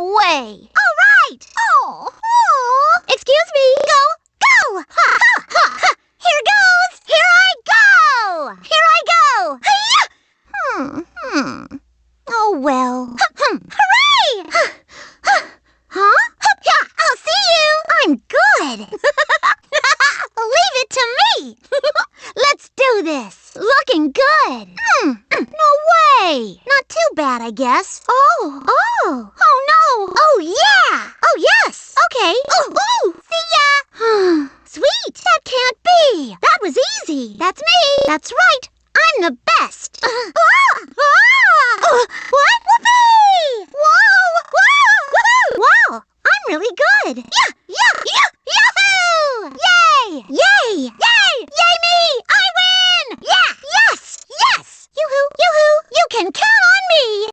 No way. All right. Oh. Excuse me. Go. Ha, ha, ha. Here goes. Here I go. Here I go. Hi-ya. Oh, well. Hooray! Huh? Yeah, I'll see you. I'm good. Leave it to me. Let's do this. Looking good. No way. Not too bad, I guess. Oh. Oh. Oh, no. Oh, yeah. Oh, yes. Okay. Ooh. See ya. Sweet. That can't be. That was easy. That's me. That's right. I'm the best. What? Whoopee! Whoa. Whoa! Wow. I'm really good.